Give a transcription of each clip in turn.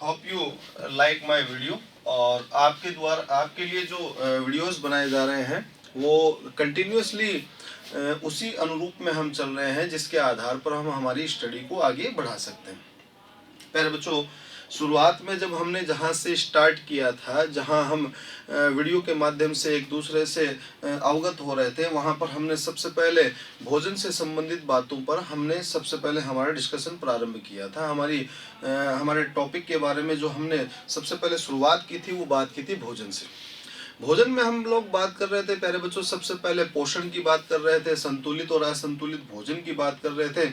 Hope you like my video. और आपके द्वारा आपके लिए जो वीडियोस बनाए जा रहे हैं वो कंटिन्यूअसली उसी अनुरूप में हम चल रहे हैं जिसके आधार पर हम हमारी स्टडी को आगे बढ़ा सकते हैं। प्यारे बच्चों, शुरुआत में जब हमने जहाँ से स्टार्ट किया था, जहाँ हम वीडियो के माध्यम से एक दूसरे से अवगत हो रहे थे, वहाँ पर हमने सबसे पहले भोजन से संबंधित बातों पर हमने सबसे पहले हमारा डिस्कशन प्रारंभ किया था। हमारे टॉपिक के बारे में जो हमने सबसे पहले शुरुआत की थी वो बात की थी भोजन से। भोजन में हम लोग बात कर रहे थे प्यारे बच्चों, सबसे पहले पोषण की बात कर रहे थे, संतुलित और असंतुलित भोजन की बात कर रहे थे।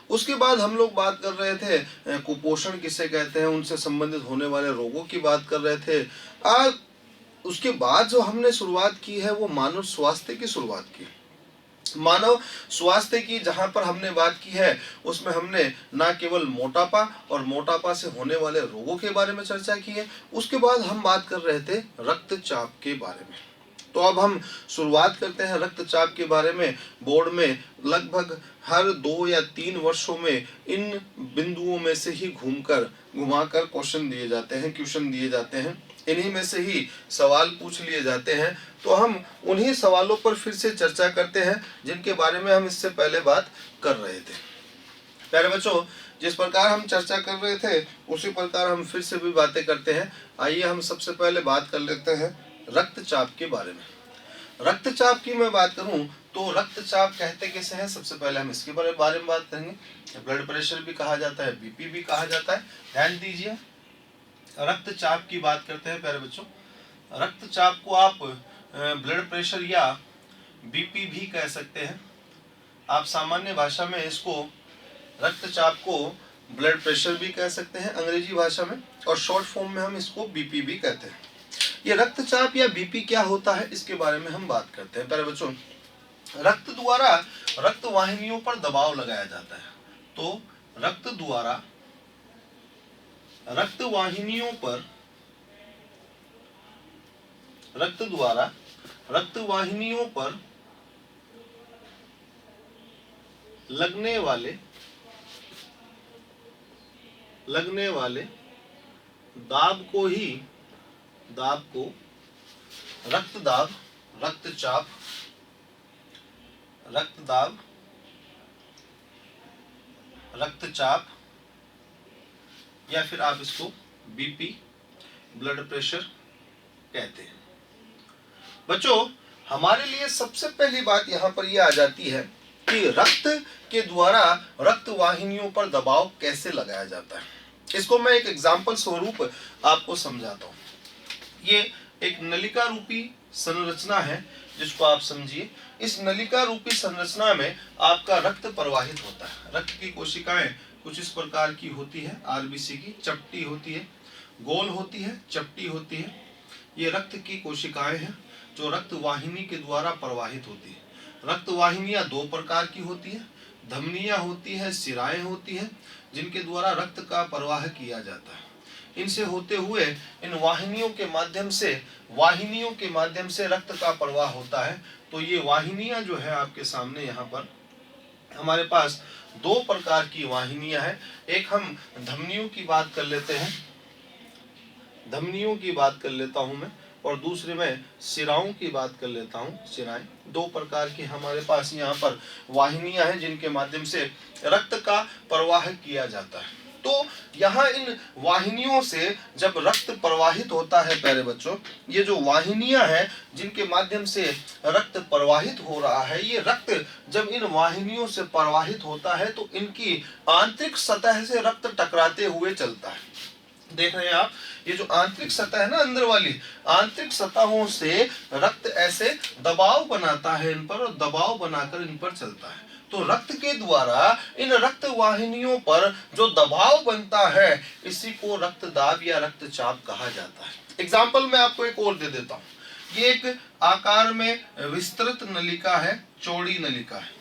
उसके बाद हम लोग बात कर रहे थे कुपोषण किसे कहते हैं, उनसे संबंधित होने वाले रोगों की बात कर रहे थे। उसके बाद जो हमने शुरुआत की है वो मानव स्वास्थ्य की शुरुआत की। मानव स्वास्थ्य की जहां पर हमने बात की है उसमें हमने ना केवल मोटापा और मोटापा से होने वाले रोगों के बारे में चर्चा की है, उसके बाद हम बात कर रहे थे रक्तचाप के बारे में। तो अब हम शुरुआत करते हैं रक्तचाप के बारे में। बोर्ड में लगभग हर 2 या 3 वर्षों में इन बिंदुओं में से ही घुमाकर क्वेश्चन दिए जाते हैं, क्वेश्चन दिए जाते हैं, इन्हीं में से ही सवाल पूछ लिए जाते हैं। तो हम उन्हीं सवालों पर फिर से चर्चा करते हैं जिनके बारे में हम इससे पहले बात कर रहे थे। प्यारे बच्चों, जिस प्रकार हम चर्चा कर रहे थे उसी प्रकार हम फिर से भी बातें करते हैं। आइए हम सबसे पहले बात कर लेते हैं रक्तचाप के बारे में। रक्तचाप की मैं बात करूं तो रक्तचाप कहते किसे हैं, सबसे पहले हम इसके बारे में बात करेंगे। ब्लड प्रेशर भी कहा जाता है, बीपी भी कहा जाता है। ध्यान दीजिए, रक्तचाप की बात करते हैं प्यारे बच्चों। रक्तचाप को आप ब्लड प्रेशर या बीपी भी कह सकते हैं। आप सामान्य भाषा में इसको रक्तचाप को ब्लड प्रेशर भी कह सकते हैं अंग्रेजी भाषा में, और शॉर्ट फॉर्म में हम इसको बीपी भी कहते हैं। ये रक्तचाप या बीपी क्या होता है इसके बारे में हम बात करते हैं। प्यारे बच्चों, रक्त द्वारा रक्त वाहिनियों पर दबाव लगाया जाता है। तो रक्त द्वारा रक्त वाहिनियों पर लगने वाले दाब को रक्तचाप या फिर आप इसको बीपी ब्लड प्रेशर कहते हैं। बच्चों, हमारे लिए सबसे पहली बात यहाँ पर यह आ जाती है कि रक्त के द्वारा रक्त वाहिनियों पर दबाव कैसे लगाया जाता है। इसको मैं एक एग्जाम्पल स्वरूप आपको समझाता हूँ। ये एक नलिका रूपी संरचना है जिसको आप समझिए। इस नलिका रूपी संरचना में आपका रक्त प्रवाहित होता है। रक्त की कोशिकाएं कुछ इस प्रकार की होती है, आरबीसी की, चपटी होती है, गोल होती है, चपटी होती है। ये रक्त की कोशिकाएं हैं जो रक्त वाहिनी के द्वारा प्रवाहित होती है। रक्त वाहिनियां 2 प्रकार की होती है, धमनियां होती है, शिराएं होती है, जिनके द्वारा रक्त का प्रवाह किया जाता है। इनसे होते हुए इन वाहिनियों के माध्यम से रक्त का प्रवाह होता है। तो ये वाहिनियां जो है आपके सामने यहाँ पर हमारे पास 2 प्रकार की वाहिनियां हैं। एक हम धमनियों की बात कर लेते हैं, धमनियों की बात कर लेता हूं मैं, और दूसरे में शिराओं की बात कर लेता हूं, शिराएं। 2 प्रकार की हमारे पास यहाँ पर वाहिनियां हैं जिनके माध्यम से रक्त का प्रवाह किया जाता है। तो यहाँ इन वाहिनियों से जब रक्त प्रवाहित होता है प्यारे बच्चों, ये जो वाहिनियां हैं जिनके माध्यम से रक्त प्रवाहित हो रहा है, ये रक्त जब इन वाहिनियों से प्रवाहित होता है तो इनकी आंतरिक सतह से रक्त टकराते हुए चलता है। देख रहे हैं आप, ये जो आंतरिक सतह है ना, अंदर वाली आंतरिक सतहों से रक्त ऐसे दबाव बनाता है इन पर, और दबाव बनाकर इन पर चलता है। तो रक्त के द्वारा इन रक्त वाहिनियों पर जो दबाव बनता है इसी को रक्तदाब या रक्तचाप कहा जाता है। एग्जाम्पल मैं आपको एक और दे देता हूं। ये एक आकार में विस्तृत नलिका है, चौड़ी नलिका है,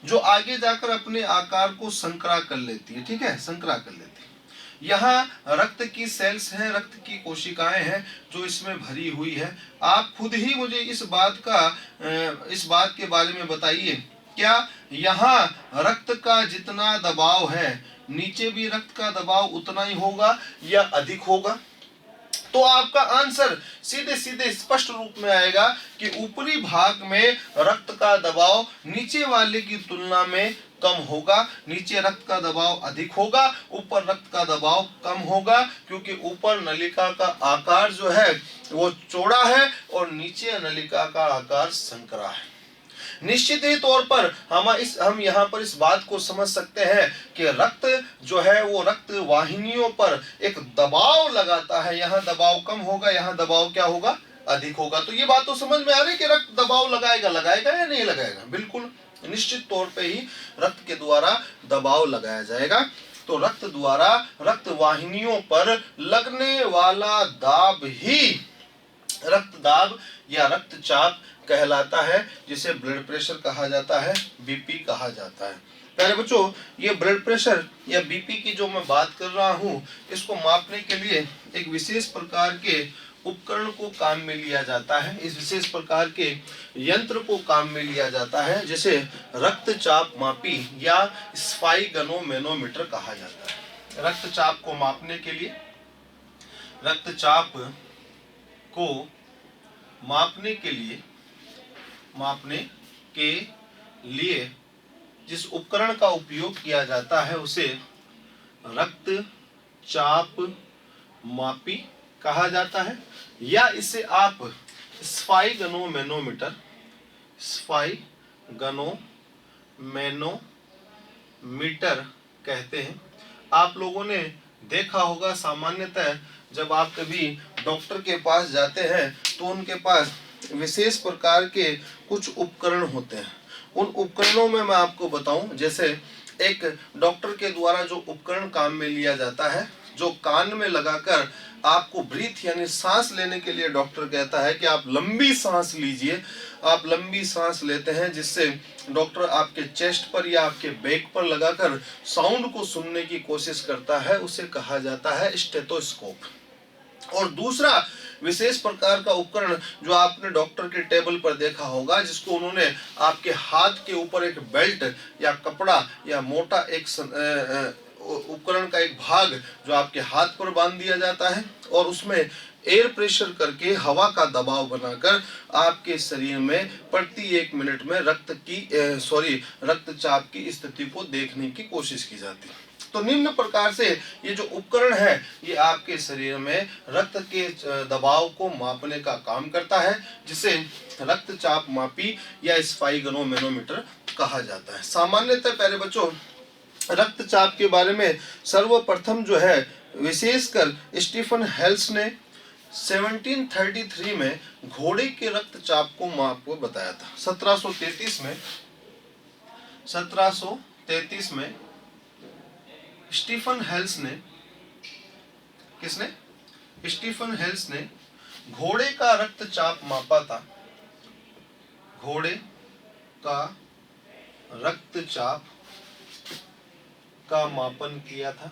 जो आगे जाकर अपने आकार को संकरा कर लेती है। ठीक है, संकरा कर लेती है। यहाँ रक्त की सेल्स हैं, रक्त की कोशिकाएं हैं जो इसमें भरी हुई है। आप खुद ही मुझे इस बात के बारे में बताइए, क्या यहाँ रक्त का जितना दबाव है नीचे भी रक्त का दबाव उतना ही होगा या अधिक होगा? तो आपका आंसर सीधे सीधे स्पष्ट रूप में आएगा कि ऊपरी भाग में रक्त का दबाव नीचे वाले की तुलना में कम होगा, नीचे रक्त का दबाव अधिक होगा, ऊपर रक्त का दबाव कम होगा, क्योंकि ऊपर नलिका का आकार जो है वो चौड़ा है और नीचे नलिका का आकार संकरा है। निश्चित ही तौर पर हम यहाँ पर इस बात को समझ सकते हैं कि रक्त जो है वो रक्त वाहिनियों पर एक दबाव लगाता है। यहाँ दबाव कम होगा, यहाँ दबाव क्या होगा? अधिक होगा। तो ये बात तो समझ में आ रही है कि रक्त दबाव लगाएगा या नहीं लगाएगा? बिल्कुल निश्चित तौर पे ही रक्त के द्वारा दबाव लगाया जाएगा। तो रक्त द्वारा रक्त वाहिनियों पर लगने वाला दाब ही रक्तदाब या रक्तचाप कहलाता है, जिसे ब्लड प्रेशर कहा जाता है, बीपी कहा जाता है। प्यारे बच्चों, ये ब्लड प्रेशर या बीपी की जो मैं बात कर रहा हूँ, इसको मापने के लिए एक विशेष प्रकार के उपकरण को काम में लिया जाता है। इस विशेष प्रकार के यंत्र को काम में लिया जाता है, जिसे रक्तचाप मापी या स्फाइगनोमैनोमीटर कहा जाता है। रक्तचाप को मापने के लिए मापने के लिए जिस उपकरण का उपयोग किया जाता है उसे रक्तचाप मापी कहा जाता है, या इसे आप स्फाइगनोमैनोमीटर कहते हैं। आप लोगों ने देखा होगा, सामान्यतः जब आप कभी डॉक्टर के पास जाते हैं तो उनके पास विशेष प्रकार के कुछ उपकरण होते हैं। उन उपकरणों में मैं आपको बताऊं, जैसे एक डॉक्टर के द्वारा जो उपकरण काम में लिया जाता है, जो कान में लगाकर आपको ब्रीथ यानी सांस लेने के लिए डॉक्टर कहता है कि आप लंबी सांस लीजिए। आप लंबी सांस लेते हैं, जिससे डॉक्टर आपके चेस्ट पर या आपके बैक पर लगाकर साउंड को सुनने की कोशिश करता है, उसे कहा जाता है स्टेथोस्कोप। और दूसरा विशेष प्रकार का उपकरण जो आपने डॉक्टर के टेबल पर देखा होगा, जिसको उन्होंने आपके हाथ के ऊपर एक बेल्ट या कपड़ा या मोटा एक उपकरण का एक भाग जो आपके हाथ पर बांध दिया जाता है, और उसमें एयर प्रेशर करके हवा का दबाव बनाकर आपके शरीर में प्रति 1 मिनट में रक्तचाप की स्थिति को देखने की कोशिश की जाती है। तो निम्न प्रकार से ये जो उपकरण है, ये आपके शरीर में रक्त के दबाव को मापने का काम करता है, जिसे रक्तचाप मापी या स्फाइगनोमैनोमीटर कहा जाता है। सामान्यतः प्यारे बच्चों, रक्तचाप के बारे में सर्वप्रथम जो है विशेषकर स्टीफन हेल्स ने 1733 में घोड़े के रक्तचाप को माप को बताया था। 1733 में स्टीफन हेल्स ने घोड़े का रक्तचाप मापा था। घोड़े का रक्तचाप का मापन किया था।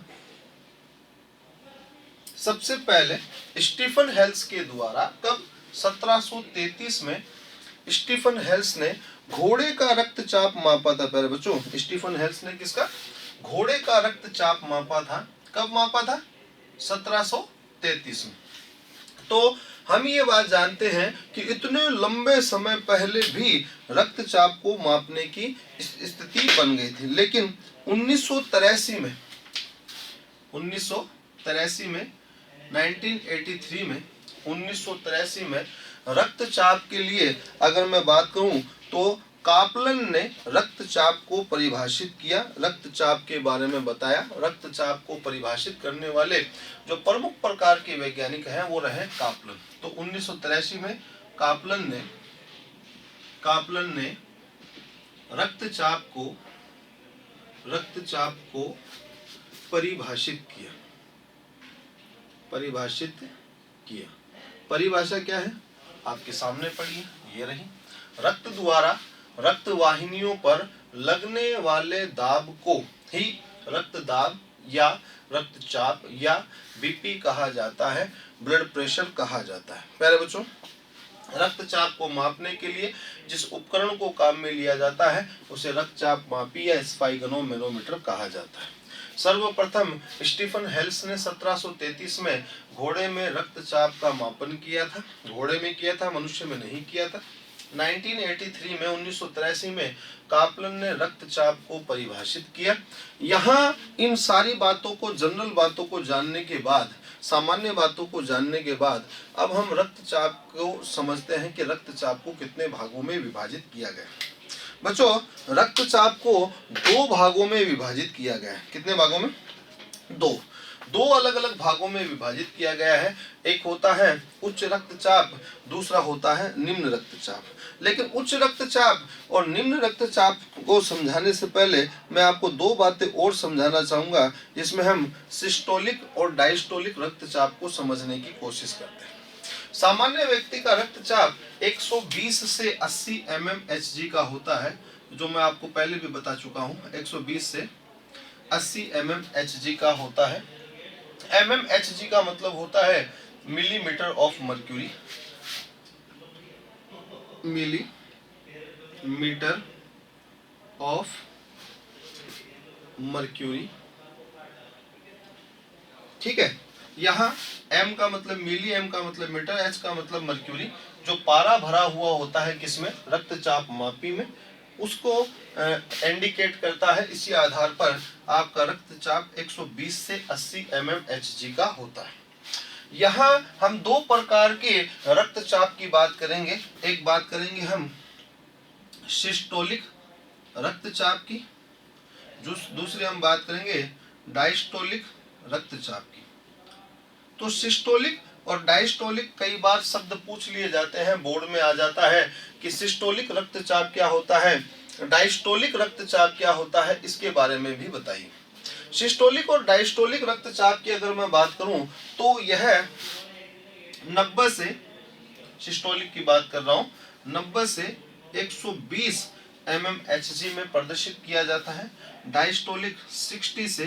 सबसे पहले स्टीफन हेल्स के द्वारा कब 1733 में स्टीफन हेल्स ने घोड़े का रक्तचाप मापा था। पहले बच्चों, स्टीफन हेल्स ने किसका? घोड़े का रक्तचाप मापा था। कब मापा था? 1733 में। तो हम ये बात जानते हैं कि इतने लंबे समय पहले भी रक्तचाप को मापने की स्थिति बन गई थी, लेकिन 1983 में रक्तचाप के लिए अगर मैं बात करूं तो कापलन ने रक्तचाप को परिभाषित किया, रक्तचाप के बारे में बताया। रक्तचाप को परिभाषित करने वाले जो प्रमुख प्रकार के वैज्ञानिक हैं वो रहे कापलन। तो 1983 में कापलन ने रक्तचाप को परिभाषित किया। परिभाषा क्या है? आपके सामने पड़ी है, ये रही। रक्त द्वारा रक्त वाहिनियों पर लगने वाले दाब को ही रक्तदाब या रक्तचाप या बीपी कहा जाता है, ब्लड प्रेशर कहा जाता है। प्यारे बच्चों, रक्तचाप को मापने के लिए जिस उपकरण को काम में लिया जाता है उसे रक्तचाप मापी या स्फाइगनोमैनोमीटर कहा जाता है। सर्वप्रथम स्टीफन हेल्स ने 1733 में घोड़े में रक्तचाप का मापन किया था। घोड़े में किया था, मनुष्य में नहीं किया था। 1983 में कापलन ने रक्तचाप को परिभाषित किया। यहाँ इन सारी बातों को, जनरल बातों को जानने के बाद, सामान्य बातों को जानने के बाद अब हम रक्तचाप को समझते हैं कि रक्तचाप को कितने भागों में विभाजित किया गया। बच्चों, रक्तचाप को 2 भागों में विभाजित किया गया है। कितने भागों में? 2 अलग अलग भागों में विभाजित किया गया है। एक होता है उच्च रक्तचाप, दूसरा होता है निम्न रक्तचाप। लेकिन उच्च रक्तचाप और निम्न रक्तचाप को समझाने से पहले मैं आपको 2 बातें और समझाना चाहूंगा, जिसमें हम सिस्टोलिक और डायस्टोलिक रक्तचाप को समझने की कोशिश करते हैं। सामान्य व्यक्ति का रक्तचाप 120 से 80 mmHg का होता है, जो मैं आपको पहले भी बता चुका हूँ। 120 से 80 mmHg का होता है। mmHg का मतलब होता है millimetre of mercury. Millimetre of mercury, ठीक है। यहाँ m का मतलब मिली, m का मतलब मीटर, h का मतलब मर्क्यूरी। जो पारा भरा हुआ होता है किसमें? रक्तचाप मापी में, उसको इंडिकेट करता है। इसी आधार पर आपका रक्तचाप 120 से 80 mmHg का होता है। यहाँ हम 2 प्रकार के रक्तचाप की बात करेंगे। एक बात करेंगे हम सिस्टोलिक रक्तचाप की, दूसरी हम बात करेंगे डायस्टोलिक रक्तचाप की। तो सिस्टोलिक और डायस्टोलिक कई बार शब्द पूछ लिए जाते हैं, बोर्ड में आ जाता है कि सिस्टोलिक रक्तचाप क्या होता है, डायस्टोलिक रक्तचाप क्या होता है, इसके बारे में भी बताइए। सिस्टोलिक और डायस्टोलिक रक्तचाप की अगर मैं बात करूं तो यह 90 से, सिस्टोलिक की बात कर रहा हूं, 90 से 120 mmHg में प्रदर्शित किया जाता है। डायस्टोलिक 60 से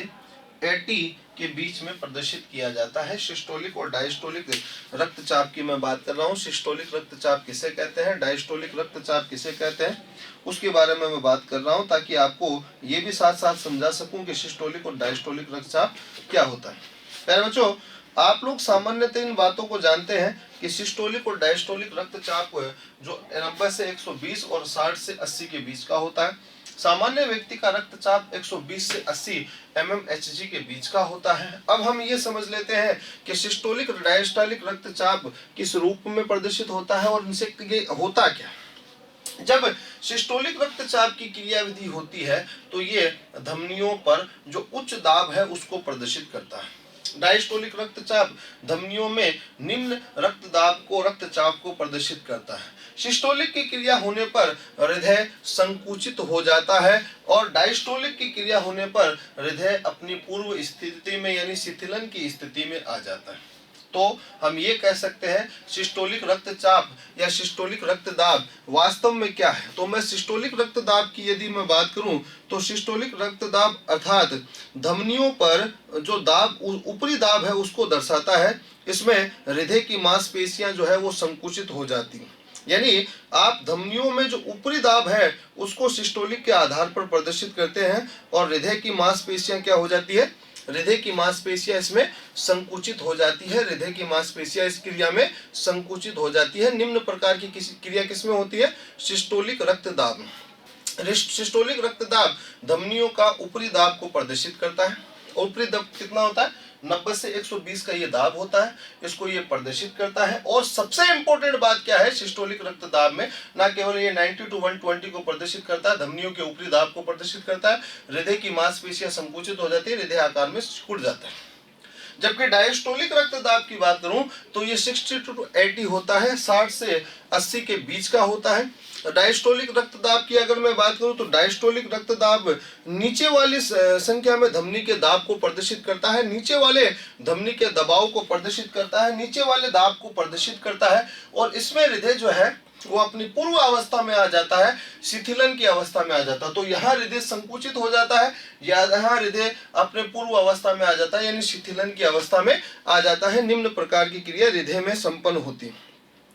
80 के बीच में प्रदर्शित किया जाता है। सिस्टोलिक और डायस्टोलिक रक्तचाप की मैं बात कर रहा हूँ। सिस्टोलिक रक्तचाप किसे कहते हैं, डायस्टोलिक रक्तचाप किसे कहते हैं, उसके बारे में मैं बात कर रहा हूँ, ताकि आपको ये भी साथ साथ समझा सकूं कि सिस्टोलिक और डायस्टोलिक रक्तचाप क्या होता है। प्यारे बच्चों, आप लोग सामान्यतः इन बातों को जानते हैं कि सिस्टोलिक और डायस्टोलिक रक्तचाप जो 90 से 120 और 60 से 80 के बीच का होता है। सामान्य व्यक्ति का रक्तचाप 120 से 80 mmHg के बीच का होता है। अब हम ये समझ लेते हैं कि सिस्टोलिक और डायस्टोलिक रक्तचाप किस रूप में प्रदर्शित होता है और इनसे ये होता क्या। जब सिस्टोलिक रक्तचाप की क्रियाविधि होती है तो ये धमनियों पर जो उच्च दाब है उसको प्रदर्शित करता है। डायस्टोलिक रक्तचाप धमनियों में निम्न रक्तचाप को प्रदर्शित करता है। सिस्टोलिक की क्रिया होने पर हृदय संकुचित हो जाता है और डायस्टोलिक की क्रिया होने पर हृदय अपनी पूर्व स्थिति में यानी शिथिलन की स्थिति में आ जाता है। तो हम ये कह सकते हैं सिस्टोलिक रक्तचाप या सिस्टोलिक रक्तदाब वास्तव में क्या है। तो मैं सिस्टोलिक रक्तदाब की यदि मैं बात करूं तो सिस्टोलिक रक्तदाब अर्थात धमनियों पर जो दाब, ऊपरी दाब है उसको दर्शाता है। इसमें हृदय की मांसपेशियां जो है वो संकुचित हो जाती हैं, यानी आप धमनियों में जो ऊपरी दाब है उसको सिस्टोलिक के आधार पर प्रदर्शित करते हैं और हृदय की मांसपेशियां क्या हो जाती है, हृदय की मांसपेशियां इसमें संकुचित हो जाती है। हृदय की मांसपेशियां इस क्रिया में संकुचित हो जाती है। निम्न प्रकार की क्रिया किसमें होती है, सिस्टोलिक रक्तदाब। सिस्टोलिक रक्तदाब धमनियों का ऊपरी दाब को प्रदर्शित करता है। ऊपरी दाब कितना होता है, 90 से 120 का ये दाब होता है, इसको ये प्रदर्शित करता है। और सबसे इंपॉर्टेंट बात क्या है सिस्टोलिक रक्तदाब में, ना केवल ये 90 to 120 को प्रदर्शित करता है, धमनियों के ऊपरी दाब को प्रदर्शित करता है, हृदय की मांसपेशियां संकुचित हो जाती है, हृदय आकार में सिकुड़ जाता है। जबकि डायस्टोलिक रक्तदाब की बात करूं तो ये 60 to 80 होता है, 60 से 80 के बीच का होता है। डायस्टोलिक रक्तदाब की अगर मैं बात करूं तो डायस्टोलिक रक्तदाब नीचे वाली संख्या में धमनी के दाब को प्रदर्शित करता है, नीचे वाले धमनी के दबाव को प्रदर्शित करता है, नीचे वाले दाब को प्रदर्शित करता है और इसमें हृदय जो है वो अपनी पूर्व अवस्था में आ जाता है, शिथिलन की अवस्था में आ जाता है। तो यहाँ हृदय संकुचित हो जाता है, यहाँ हृदय अपने पूर्व अवस्था में आ जाता है, यानी शिथिलन की अवस्था में आ जाता है। निम्न प्रकार की क्रिया हृदय में संपन्न होती है।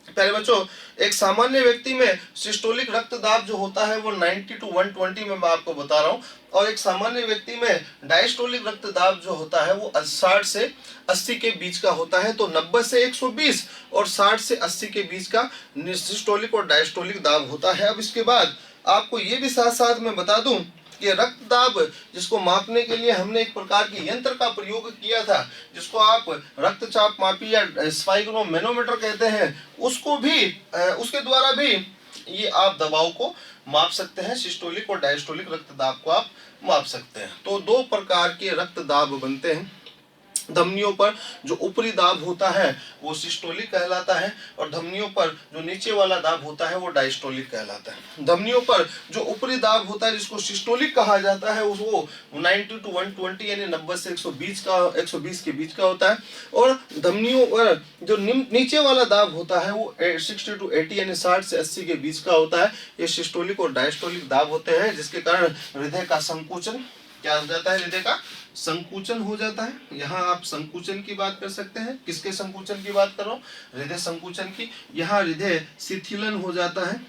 प्यारे बच्चों, एक सामान्य व्यक्ति में सिस्टोलिक रक्तदाब जो होता है वो 90 to 120 में मैं आपको बता रहा हूँ, और एक सामान्य व्यक्ति में डायस्टोलिक रक्तदाब जो होता है वो 60 से 80 के बीच का होता है। तो 90 से 120 और 60 से 80 के बीच का सिस्टोलिक और डायस्टोलिक दाब होता है। अब इसके बाद आपको ये भी साथ साथ मैं बता दूं कि रक्तदाब जिसको मापने के लिए हमने एक प्रकार के यंत्र का प्रयोग किया था, जिसको आप रक्तचाप मापी या स्फाइग्नोमेनोमीटर कहते हैं, उसको भी उसके द्वारा भी ये आप दबाव को माप सकते हैं। सिस्टोलिक और डायस्टोलिक रक्तदाब को आप माप सकते हैं। तो दो प्रकार के रक्तदाब बनते हैं। धमनियों पर जो ऊपरी दाब होता है वो सिस्टोलिक कहलाता है और धमनियों पर जो नीचे वाला दाब होता है वो डायस्टोलिक कहलाता है। धमनियों पर जो ऊपरी दाब होता है जिसको सिस्टोलिक कहा जाता है वो 90 to 120 यानी 90 से 120 के बीच का होता है। और धमनियों पर जो नीचे वाला दाब होता है वो 60 to 80 यानी 60 से 80 के बीच का होता है। ये सिस्टोलिक और डायस्टोलिक दाब होते हैं, जिसके कारण हृदय का संकुचन क्या हो जाता है, हृदय का संकुचन हो जाता है। यहाँ आप संकुचन की बात कर सकते हैं। किसके संकुचन की बात कर रहा हूँ, हृदय संकुचन की। यहाँ हृदय शिथिलन हो जाता है,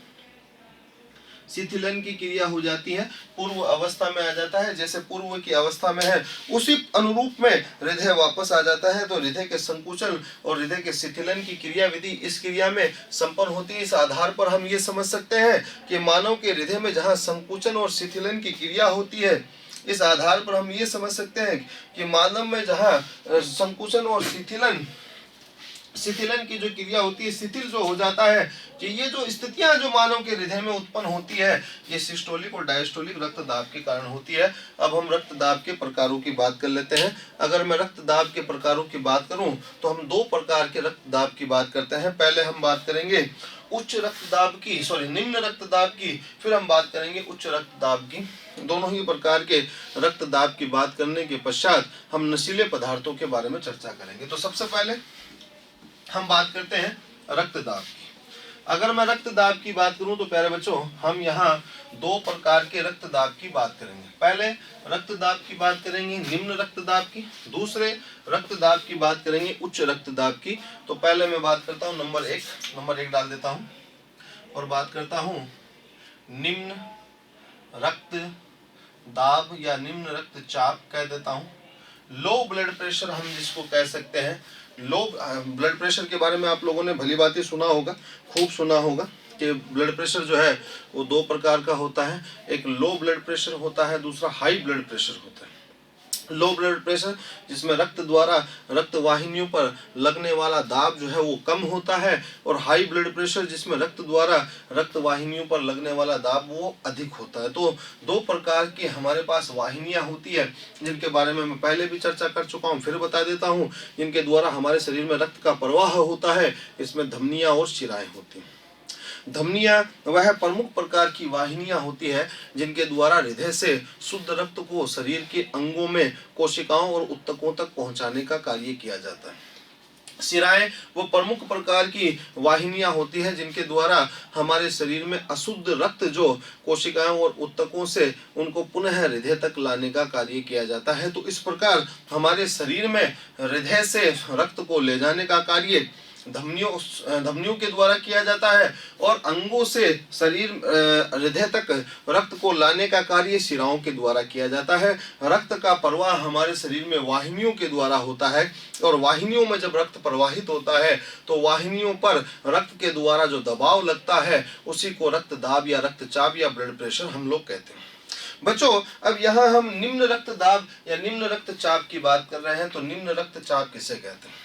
शिथिलन की क्रिया हो जाती है, पूर्व अवस्था में आ जाता है। जैसे पूर्व की अवस्था में है उसी अनुरूप में हृदय वापस आ जाता है। तो हृदय के संकुचन और हृदय के शिथिलन की क्रिया विधि इस क्रिया में संपन्न होती है। इस आधार पर हम ये समझ सकते हैं कि मानव के हृदय में जहाँ संकुचन और शिथिलन की क्रिया होती है, इस आधार पर हम ये समझ सकते हैं कि मानव में जहाँ संकुचन और शिथिलन की जो क्रिया होती है, शिथिल जो हो जाता है, कि ये जो स्थितियां जो मानव के हृदय में उत्पन्न होती है ये सिस्टोलिक और डायस्टोलिक रक्तदाब के कारण होती है। अब हम रक्तदाब के प्रकारों की बात कर लेते हैं। अगर मैं रक्तदाब के प्रकारों की बात करूं तो हम दो प्रकार के रक्तदाब की बात करते हैं। पहले हम बात करेंगे उच्च रक्तदाब की, निम्न रक्तदाब की, फिर हम बात करेंगे उच्च रक्तदाब की। दोनों ही प्रकार के रक्तदाब की बात करने के पश्चात हम नशीले पदार्थों के बारे में चर्चा करेंगे। तो सबसे पहले हम बात करते हैं रक्तदाब की। अगर मैं रक्तदाब की बात करूं तो प्यारे बच्चों हम यहाँ दो प्रकार के रक्तदाब की बात करेंगे। पहले रक्तदाब की बात करेंगे निम्न रक्तदाब की, दूसरे रक्तदाब की बात करेंगे उच्च रक्तदाब की। तो पहले मैं बात करता हूँ नंबर एक डाल देता हूँ और बात करता हूँ निम्न रक्तदाब या निम्न रक्तचाप कह देता हूँ। लो ब्लड प्रेशर हम जिसको कह सकते हैं। लो ब्लड प्रेशर के बारे में आप लोगों ने भली बात सुना होगा, खूब सुना होगा कि ब्लड प्रेशर जो है वो दो प्रकार का होता है। एक लो ब्लड प्रेशर होता है, दूसरा हाई ब्लड प्रेशर होता है। लो ब्लड प्रेशर जिसमें रक्त द्वारा रक्त वाहिनियों पर लगने वाला दाब जो है वो कम होता है, और हाई ब्लड प्रेशर जिसमें रक्त द्वारा रक्त वाहिनियों पर लगने वाला दाब वो अधिक होता है। तो दो प्रकार की हमारे पास वाहिनियां होती है जिनके बारे में मैं पहले भी चर्चा कर चुका हूँ, फिर बता देता हूँ। जिनके द्वारा हमारे शरीर में रक्त का प्रवाह होता है, इसमें धमनियां और शिराएं होती हैं। धमनियां वह प्रमुख प्रकार की वाहिनियां होती है जिनके द्वारा हृदय से शुद्ध रक्त को शरीर के अंगों में कोशिकाओं और ऊतकों तक पहुंचाने का कार्य किया जाता है। शिराएं वो प्रमुख प्रकार की वाहिनियां होती है जिनके द्वारा हमारे शरीर में अशुद्ध रक्त जो कोशिकाओं और ऊतकों से उनको पुनः हृदय तक लाने का कार्य किया जाता है। तो इस प्रकार हमारे शरीर में हृदय से रक्त को ले जाने का कार्य धमनियों के द्वारा किया जाता है, और अंगों से शरीर हृदय तक रक्त को लाने का कार्य शिराओं के द्वारा किया जाता है। रक्त का प्रवाह हमारे शरीर में वाहिनियों के द्वारा होता है, और वाहिनियों में जब रक्त प्रवाहित होता है तो वाहिनियों पर रक्त के द्वारा जो दबाव लगता है उसी को रक्तदाब या रक्तचाप या ब्लड प्रेशर हम लोग कहते हैं। बच्चों अब यहाँ हम निम्न रक्तदाब या निम्न रक्तचाप की बात कर रहे हैं। तो निम्न रक्तचाप किसे कहते हैं?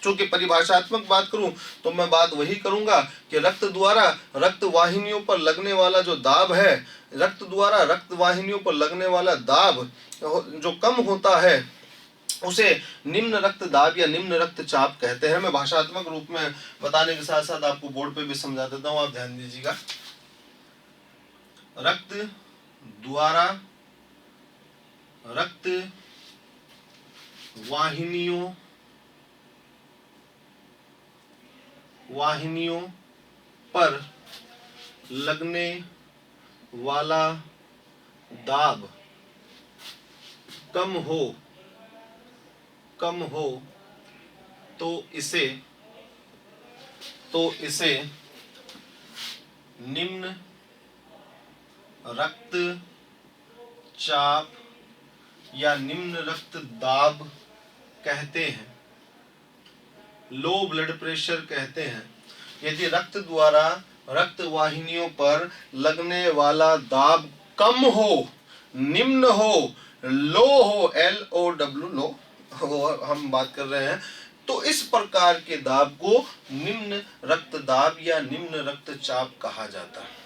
चूंकि परिभाषात्मक बात करूं तो मैं बात वही करूंगा कि रक्त द्वारा रक्त वाहिनियों पर लगने वाला जो दाब है, रक्त द्वारा रक्त वाहिनियों पर लगने वाला दाब जो कम होता है उसे निम्न रक्तदाब या निम्न रक्तचाप कहते हैं। मैं भाषात्मक रूप में बताने के साथ साथ आपको बोर्ड पे भी समझा देता हूं, आप ध्यान दीजिएगा। रक्त द्वारा रक्त वाहिनियों पर लगने वाला दाब कम हो तो इसे निम्न रक्तचाप चाप या निम्न रक्तदाब कहते हैं, लो ब्लड प्रेशर कहते हैं, यदि रक्त द्वारा रक्त वाहिनियों पर लगने वाला दाब कम हो, निम्न हो, लो हो, LOW लो हम बात कर रहे हैं, तो इस प्रकार के दाब को निम्न रक्तदाब या निम्न रक्तचाप कहा जाता है।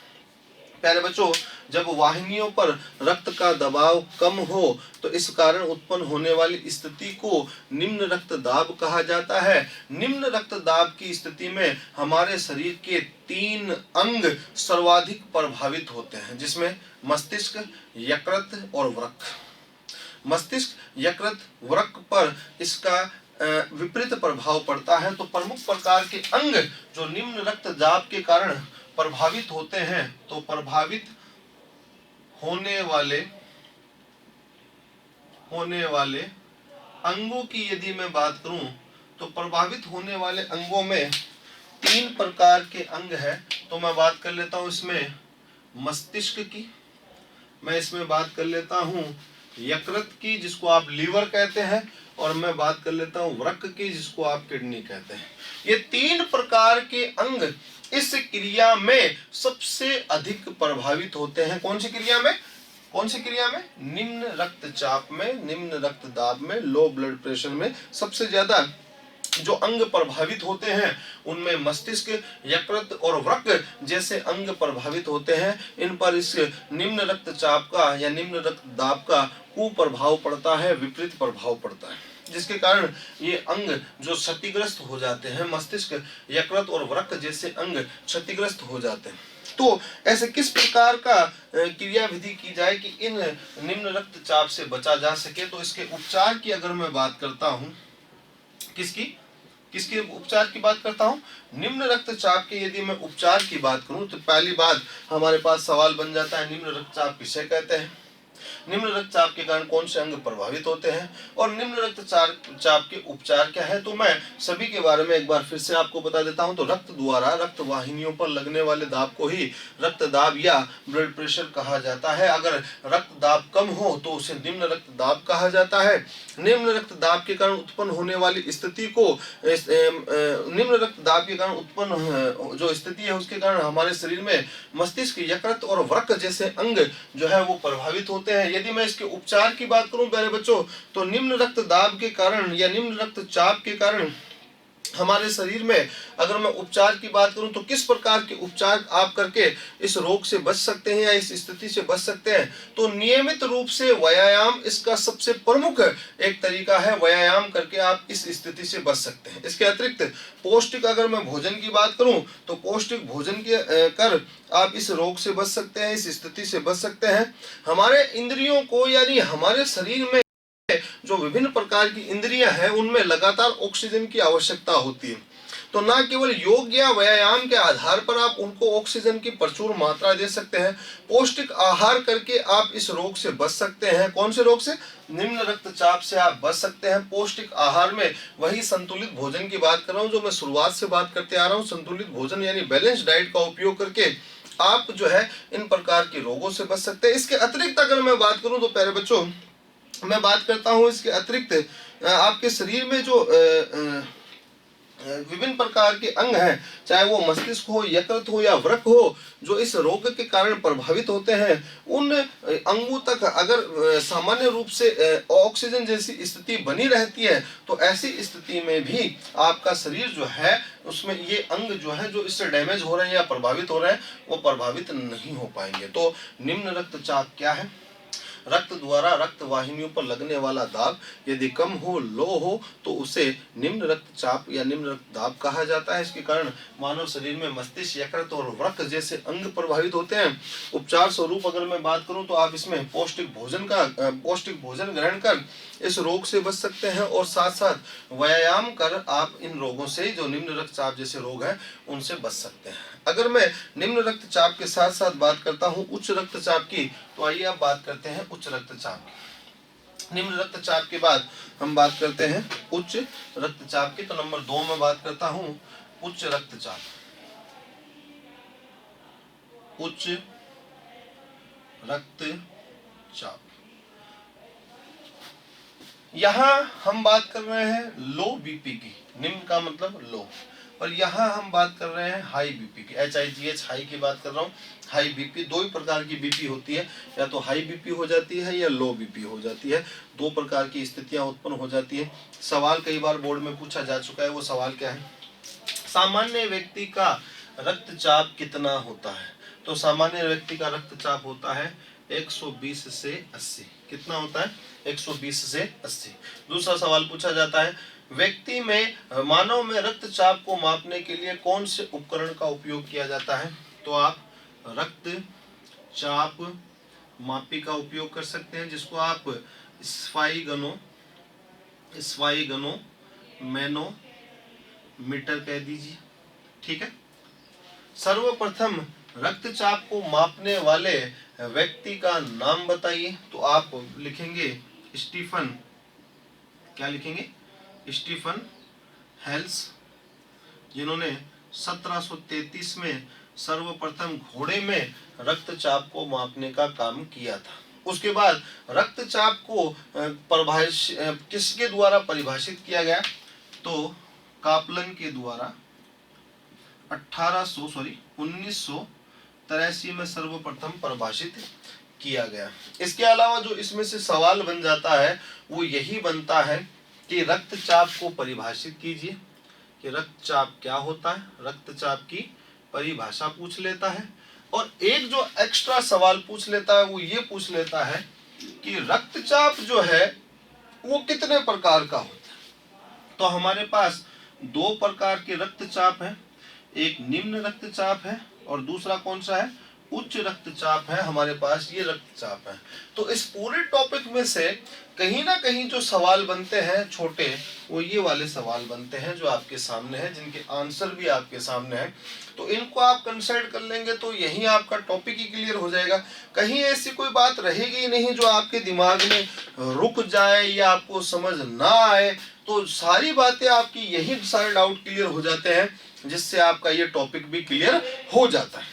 प्यारे बच्चों, जब वाहिनियों पर रक्त का दबाव कम हो तो इस कारण उत्पन्न होने वाली स्थिति को निम्न रक्तदाब कहा जाता है। निम्न रक्तदाब की स्थिति में हमारे शरीर के 3 अंग सर्वाधिक प्रभावित होते हैं, जिसमें मस्तिष्क, यकृत और वृक्क। मस्तिष्क, यकृत, वृक्क पर इसका विपरीत प्रभाव पड़ता है। तो प्रमुख प्रकार के अंग जो निम्न रक्तदाब के कारण प्रभावित होते हैं, तो प्रभावित होने वाले अंगों की यदि मैं बात करूं तो प्रभावित होने वाले अंगों में 3 प्रकार के अंग हैं। तो मैं बात कर लेता हूं इसमें मस्तिष्क की, मैं इसमें बात कर लेता हूं यकृत की जिसको आप लीवर कहते हैं, और मैं बात कर लेता हूं वृक्क की जिसको आप किडनी कहते हैं। ये 3 प्रकार के अंग इस क्रिया में सबसे अधिक प्रभावित होते हैं। कौन सी क्रिया में? कौन सी क्रिया में? निम्न रक्तचाप में, निम्न रक्तदाब में, लो ब्लड प्रेशर में सबसे ज्यादा जो अंग प्रभावित होते हैं उनमें मस्तिष्क, यकृत और वृक्क जैसे अंग प्रभावित होते हैं। इन पर इस निम्न रक्तचाप का या निम्न रक्तदाब का कुप्रभाव पड़ता है, विपरीत प्रभाव पड़ता है, जिसके कारण ये अंग जो क्षतिग्रस्त हो जाते हैं, मस्तिष्क, यकृत और वृक्क जैसे अंग क्षतिग्रस्त हो जाते हैं। तो ऐसे किस प्रकार का क्रिया विधि की जाए कि इन निम्न रक्तचाप से बचा जा सके? तो इसके उपचार की अगर मैं बात करता हूं, किसके उपचार की बात करता हूं? निम्न रक्तचाप के यदि मैं उपचार की बात करूं तो पहली बात हमारे पास सवाल बन जाता है, निम्न रक्तचाप किसे कहते हैं, निम्न रक्तचाप के कारण कौन से अंग प्रभावित होते हैं, और निम्न रक्तचाप के उपचार क्या है? तो मैं सभी के बारे में एक बार फिर से आपको बता देता हूं। तो रक्त द्वारा रक्त वाहिनियों पर लगने वाले दाब को ही रक्तदाब या ब्लड प्रेशर कहा जाता है। अगर रक्तदाब कम हो तो उसे निम्न रक्तदाब कहा जाता है। निम्न रक्तदाब के कारण उत्पन्न होने वाली स्थिति को निम्न रक्तदाब के कारण उत्पन्न जो स्थिति है उसके कारण हमारे शरीर में मस्तिष्क, यकृत और वृक्क जैसे अंग जो है वो प्रभावित होते हैं। यदि मैं इसके उपचार की बात करूं प्यारे बच्चों, तो निम्न रक्तदाब के कारण या निम्न रक्तचाप के कारण हमारे शरीर में अगर मैं उपचार की बात करूं तो किस प्रकार के उपचार आप करके इस रोग से बच सकते हैं या इस स्थिति से बच सकते हैं? तो नियमित रूप से व्यायाम इसका सबसे प्रमुख एक तरीका है। व्यायाम करके आप इस स्थिति से बच सकते हैं। इसके अतिरिक्त पौष्टिक अगर मैं भोजन की बात करूं तो पौष्टिक भोजन के कर आप इस रोग से बच सकते हैं, इस स्थिति से बच सकते हैं। हमारे इंद्रियों को यानी हमारे शरीर में जो विभिन्न प्रकार की इंद्रियां हैं उनमें लगातार ऑक्सीजन की आवश्यकता होती है। तो ना केवल योग या व्यायाम के आधार पर आप उनको ऑक्सीजन की प्रचुर मात्रा दे सकते हैं, पौष्टिक आहार करके आप इस रोग से बच सकते हैं। कौन से रोग से? निम्न रक्तचाप से आप बच सकते हैं पौष्टिक आहार में। वही संतुलित भोजन की बात कर रहा हूं जो मैं शुरुआत से बात करते आ रहा हूं। संतुलित भोजन यानी बैलेंस डाइट का उपयोग करके आप जो है इन प्रकार के रोगों से बच सकते हैं। इसके अतिरिक्त अगर मैं बात करूं तो प्यारे बच्चों मैं बात करता हूं इसके अतिरिक्त आपके शरीर में जो विभिन्न प्रकार के अंग हैं, चाहे वो मस्तिष्क हो, यकृत हो या वृक्क हो, जो इस रोग के कारण प्रभावित होते हैं, उन अंगों तक अगर सामान्य रूप से ऑक्सीजन जैसी स्थिति बनी रहती है तो ऐसी स्थिति में भी आपका शरीर जो है उसमें ये अंग जो है जो इससे डैमेज हो रहे हैं या प्रभावित हो रहे हैं वो प्रभावित नहीं हो पाएंगे। तो निम्न रक्तचाप क्या है? रक्त द्वारा रक्त वाहिनियों पर लगने वाला दाब यदि कम हो, लो हो, तो उसे निम्न रक्तचाप या निम्न रक्तदाब कहा जाता है। इसके कारण मानव शरीर में मस्तिष्क, यकृत और वृक्क जैसे अंग प्रभावित होते हैं। उपचार स्वरूप अगर मैं बात करूं तो आप इसमें पौष्टिक भोजन ग्रहण कर इस रोग से बच सकते हैं, और साथ साथ व्यायाम कर आप इन रोगों से जो निम्न रक्तचाप जैसे रोग हैं उनसे बच सकते हैं। अगर मैं निम्न रक्तचाप के साथ साथ बात करता हूं उच्च रक्तचाप की, तो आइए आप बात करते हैं उच्च रक्तचाप की। निम्न रक्तचाप के बाद हम बात करते हैं उच्च रक्तचाप की। तो नंबर 2 में बात करता हूं उच्च रक्तचाप। उच्च रक्तचाप यहाँ हम बात कर रहे हैं लो बीपी की, निम्न का मतलब लो, और यहाँ हम बात कर रहे हैं हाई बीपी की, HIGH हाई की बात कर रहा हूँ। हाई बीपी, दो ही प्रकार की बीपी होती है, या तो हाई बीपी हो जाती है या लो बीपी हो जाती है, दो प्रकार की स्थितियां उत्पन्न हो जाती है। सवाल कई बार बोर्ड में पूछा जा चुका है, वो सवाल क्या है, सामान्य व्यक्ति का रक्तचाप कितना होता है? तो सामान्य व्यक्ति का रक्तचाप होता है 120 से 80। कितना होता है? 120 से 80। दूसरा सवाल पूछा जाता है, व्यक्ति में मानव में रक्तचाप को मापने के लिए कौन से उपकरण का उपयोग किया जाता है? तो आप रक्तचाप मापी का उपयोग कर सकते हैं, जिसको आप स्फाइगनो मैनोमीटर कह दीजिए। ठीक है। सर्वप्रथम रक्तचाप को मापने वाले व्यक्ति का नाम बताइए। तो आप लिखेंगे स्टीफन, क्या लिखेंगे? स्टीफन हेल्स, जिन्होंने 1733 में सर्वप्रथम घोड़े में रक्तचाप को मापने का काम किया था। उसके बाद रक्तचाप को किसके द्वारा परिभाषित किया गया? तो कापलन के द्वारा 1983 में सर्वप्रथम परिभाषित किया गया। इसके अलावा जो इसमें से सवाल बन जाता है वो यही बनता है कि रक्तचाप को परिभाषित कीजिए, कि रक्तचाप क्या होता है, रक्तचाप की परिभाषा पूछ लेता है। और एक जो एक्स्ट्रा सवाल पूछ लेता है वो ये पूछ लेता है कि रक्तचाप जो है वो कितने प्रकार का होता है। तो हमारे पास दो प्रकार के रक्तचाप है, एक निम्न रक्तचाप है और दूसरा कौन सा है? उच्च रक्तचाप है। हमारे पास ये रक्तचाप है। तो इस पूरे टॉपिक में से कहीं ना कहीं जो सवाल बनते हैं छोटे, वो ये वाले सवाल बनते हैं जो आपके सामने हैं, जिनके आंसर भी आपके सामने हैं। तो इनको आप कंसल्ट कर लेंगे तो यही आपका टॉपिक ही क्लियर हो जाएगा। कहीं ऐसी कोई बात रहेगी नहीं जो आपके दिमाग में रुक जाए या आपको समझ ना आए। तो सारी बातें आपकी यही सारे डाउट क्लियर हो जाते हैं, जिससे आपका ये टॉपिक भी क्लियर हो जाता है।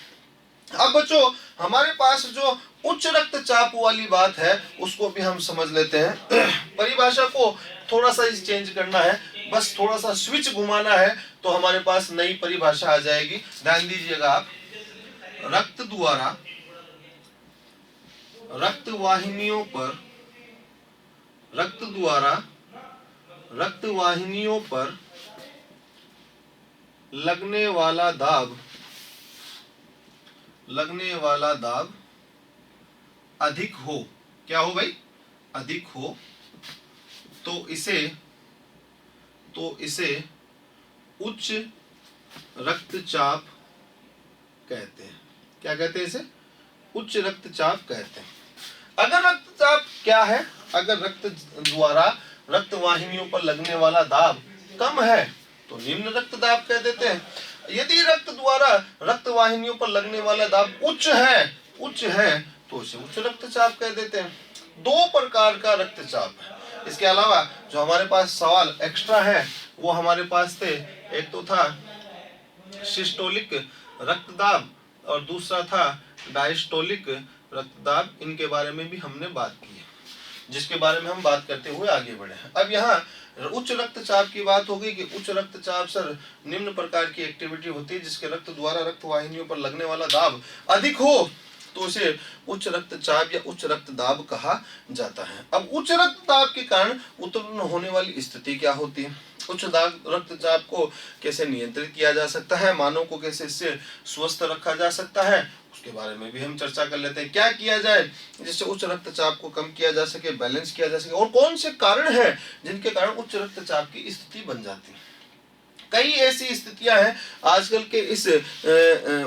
अब बच्चों, हमारे पास जो उच्च रक्तचाप वाली बात है उसको भी हम समझ लेते हैं। परिभाषा को थोड़ा सा चेंज करना है, बस थोड़ा सा स्विच घुमाना है तो हमारे पास नई परिभाषा आ जाएगी। ध्यान दीजिएगा आप, रक्त द्वारा रक्तवाहिनियों पर लगने वाला दाब अधिक हो, क्या हो भाई? अधिक हो, तो इसे उच्च रक्तचाप कहते हैं। क्या कहते हैं इसे? उच्च रक्तचाप कहते हैं। अगर रक्तचाप क्या है? अगर रक्त द्वारा रक्तवाहिनियों पर लगने वाला दाब कम है तो निम्न रक्तदाब कह देते हैं। यदि रक्त द्वारा रक्तवाहिनियों पर लगने वाला दाब उच्च है तो इसे उच्च रक्तचाप कह देते हैं। दो प्रकार का रक्तचाप है। इसके अलावा जो हमारे पास सवाल एक्स्ट्रा है वो हमारे पास थे, एक तो था सिस्टोलिक रक्तदाब और दूसरा था डायस्टोलिक रक्तदाब। इनके बारे में भी हमने बात की है, जिसके बारे में हम बात करते हुए आगे बढ़े हैं। अब यहाँ उच्च रक्तचाप की बात हो गई कि उच्च रक्तचाप सर निम्न प्रकार की एक्टिविटी होती है जिसके रक्त द्वारा रक्तवाहिनियों पर लगने वाला दाब अधिक हो तो उसे उच्च रक्तचाप या उच्च रक्तदाब कहा जाता है। अब उच्च रक्तदाब के कारण उत्पन्न होने वाली स्थिति क्या होती है? उच्च रक्तचाप को कैसे नियंत्रित किया जा सकता है, मानव को कैसे इससे स्वस्थ रखा जा सकता है, उसके बारे में भी हम चर्चा कर लेते हैं। क्या किया जाए जिससे उच्च रक्तचाप को कम किया जा सके, बैलेंस किया जा सके, और कौन से कारण हैं जिनके कारण उच्च रक्तचाप की स्थिति बन जाती है। कई ऐसी स्थितियां हैं आजकल के इस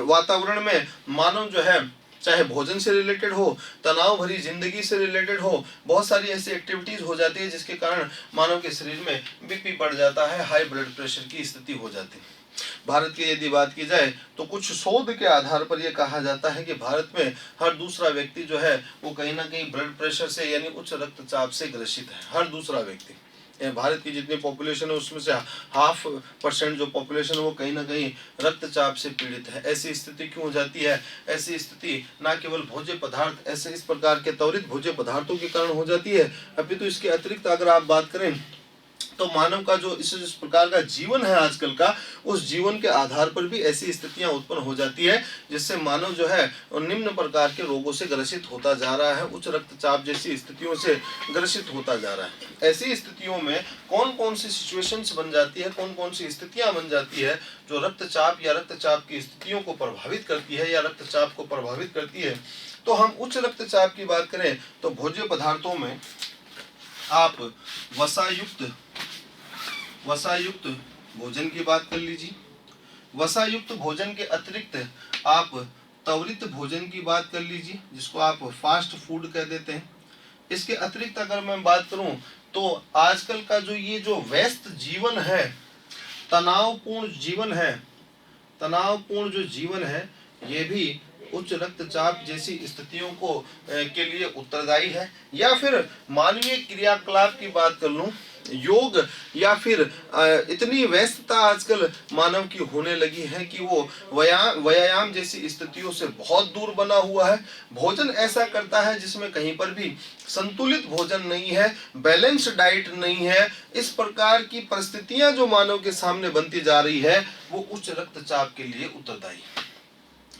वातावरण में, मानव जो है चाहे भोजन से रिलेटेड हो, तनाव भरी जिंदगी से रिलेटेड हो, बहुत सारी ऐसी एक्टिविटीज हो जाती है जिसके कारण मानव के शरीर में बीपी बढ़ जाता है, हाई ब्लड प्रेशर की स्थिति हो जाती है। भारत की यदि बात की जाए तो कुछ शोध के आधार पर यह कहा जाता है कि भारत में हर दूसरा व्यक्ति जो है वो कहीं ना कहीं ब्लड प्रेशर से यानी उच्च रक्तचाप से ग्रसित है, हर दूसरा व्यक्ति। भारत की जितनी पॉपुलेशन है उसमें से 0.5% जो पॉपुलेशन है वो कहीं ना कहीं रक्तचाप से पीड़ित है। ऐसी स्थिति क्यों हो जाती है? ऐसी स्थिति न केवल भोज्य पदार्थ ऐसे इस प्रकार के त्वरित भोज्य पदार्थों के कारण हो जाती है, अभी तो इसके अतिरिक्त अगर आप बात करें तो मानव का जो इस प्रकार का जीवन है आजकल का, उस जीवन के आधार पर भी ऐसी स्थितियां उत्पन्न हो जाती है जिससे मानव जो है निम्न प्रकार के रोगों से ग्रसित होता जा रहा है, उच्च रक्तचाप जैसी स्थितियों से ग्रसित होता जा रहा है। ऐसी स्थितियों में कौन कौन सी सिचुएशंस बन जाती है, कौन कौन सी स्थितियां बन जाती है जो रक्तचाप या रक्तचाप की स्थितियों को प्रभावित करती है या रक्तचाप को प्रभावित करती है? तो हम उच्च रक्तचाप की बात करें तो भोज्य पदार्थों में आप वसायुक्त भोजन की बात कर लीजिए। वसायुक्त भोजन के अतिरिक्त आप त्वरित भोजन की बात कर लीजिए, जिसको आप फास्ट फूड कह देते हैं। इसके अतिरिक्त अगर मैं बात करूं तो आजकल का जो ये जो व्यस्त जीवन है, तनावपूर्ण जो जीवन है, ये भी उच्च रक्तचाप जैसी स्थितियों को के लिए उत्तरदायी है। या फिर मानवीय क्रियाकलाप की बात कर लूं, योग या फिर इतनी व्यस्तता आजकल मानव की होने लगी है कि वो व्यायाम जैसी स्थितियों से बहुत दूर बना हुआ है। भोजन ऐसा करता है जिसमें कहीं पर भी संतुलित भोजन नहीं है, बैलेंस डाइट नहीं है। इस प्रकार की परिस्थितियां जो मानव के सामने बनती जा रही है वो उच्च रक्तचाप के लिए उत्तरदायी है।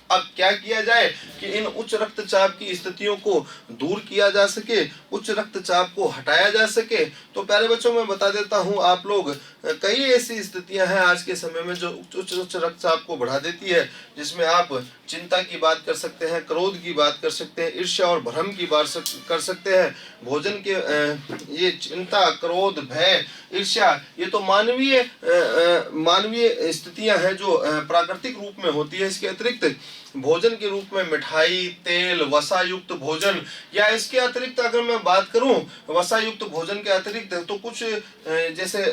अब क्या किया जाए कि इन उच्च रक्तचाप की स्थितियों को दूर किया जा सके, उच्च रक्तचाप को हटाया जा सके? तो प्यारे बच्चों मैं बता देता हूं, आप लोग कई ऐसी स्थितियां हैं आज के समय में जो उच्च रक्तचाप को बढ़ा देती है, जिसमें आप चिंता की बात कर सकते हैं, क्रोध की बात कर सकते हैं, ईर्ष्या और भ्रम की बात कर सकते हैं। भोजन के ये चिंता, क्रोध, भय, ईर्ष्या, ये तो मानवीय स्थितियां हैं जो प्राकृतिक रूप में होती है। इसके अतिरिक्त भोजन के रूप में मिठाई, तेल, वसायुक्त भोजन, या इसके अतिरिक्त अगर मैं बात करूं वसायुक्त भोजन के अतिरिक्त तो कुछ जैसे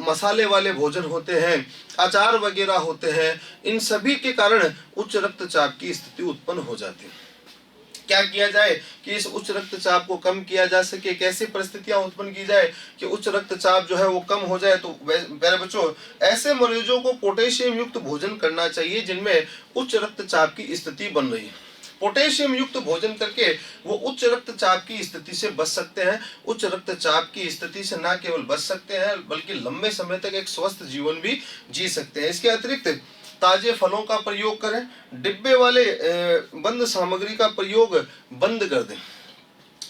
मसाले वाले भोजन होते हैं, अचार वगैरह होते हैं, इन सभी के कारण उच्च रक्तचाप की स्थिति उत्पन्न हो जाती है। क्या किया जाए कि इस उच्च रक्तचाप को कम किया जा सके? कैसी परिस्थितियां उत्पन्न की जाए कि उच्च रक्तचाप जो है वो कम हो जाए? तो मेरे बच्चों, ऐसे मरीजों को पोटेशियम युक्त भोजन करना चाहिए जिनमें उच्च रक्तचाप की स्थिति बन रही है। पोटेशियम युक्त भोजन करके वो उच्च रक्तचाप की स्थिति से बच सकते हैं। उच्च रक्तचाप की स्थिति से न केवल बच सकते हैं बल्कि लंबे समय तक एक स्वस्थ जीवन भी जी सकते हैं। इसके अतिरिक्त ताजे फलों का प्रयोग करें, डिब्बे वाले बंद सामग्री का प्रयोग बंद कर दें।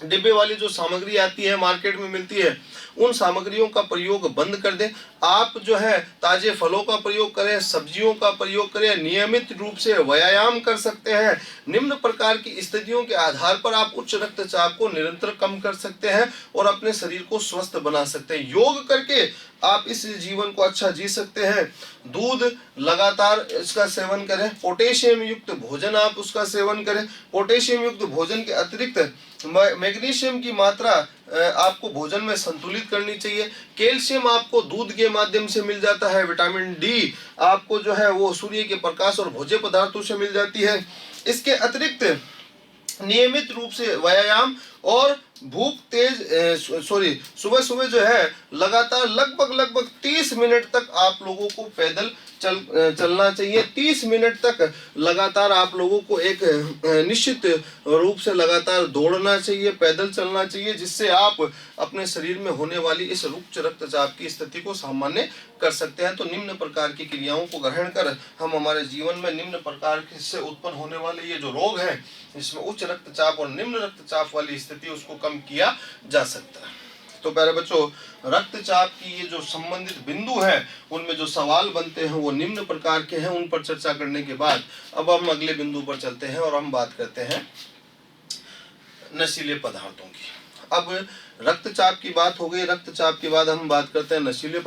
डिब्बे वाली जो सामग्री आती है मार्केट में मिलती है, उन सामग्रियों का प्रयोग बंद कर दें। आप जो है ताजे फलों का प्रयोग करें, सब्जियों का प्रयोग करें, नियमित रूप से व्यायाम कर सकते हैं। निम्न प्रकार की स्थितियों के आधार पर आप उच्च रक्तचाप को निरंतर कम कर सकते हैं और अपने शरीर को स्वस्थ बना सकते हैं। योग करके आप इस जीवन को अच्छा जी सकते हैं। दूध लगातार इसका सेवन करें, पोटेशियम युक्त भोजन आप उसका सेवन करें। पोटेशियम युक्त भोजन के अतिरिक्त मैग्नीशियम की मात्रा आपको भोजन में संतुलित करनी चाहिए। कैल्शियम आपको दूध के माध्यम से मिल जाता है। विटामिन डी आपको जो है वो सूर्य के प्रकाश और भोज्य पदार्थों से मिल जाती है। इसके अतिरिक्त नियमित रूप से व्यायाम और सुबह सुबह जो है लगातार लगभग 30 मिनट तक आप लोगों को पैदल चलना चाहिए। 30 मिनट तक लगातार आप लोगों को एक निश्चित रूप से लगातार दौड़ना चाहिए, पैदल चलना चाहिए, जिससे आप अपने शरीर में होने वाली इस उच्च रक्तचाप की स्थिति को सामान्य कर सकते हैं। तो निम्न प्रकार की क्रियाओं को ग्रहण कर हम हमारे जीवन में निम्न प्रकार से उत्पन्न होने वाले ये जो रोग हैं, इसमें उच्च रक्तचाप और निम्न रक्तचाप वाली स्थिति उसको कम किया जा सकता है। तो प्यारे बच्चों, रक्तचाप की ये जो संबंधित बिंदु है उनमें जो सवाल बनते हैं वो निम्न प्रकार के हैं। उन पर चर्चा करने के बाद अब हम अगले बिंदु पर चलते हैं और हम बात करते हैं नशीले पदार्थों की। अब रक्तचाप की बात हो गई, रक्तचाप के बाद हम बात करते हैं नशीले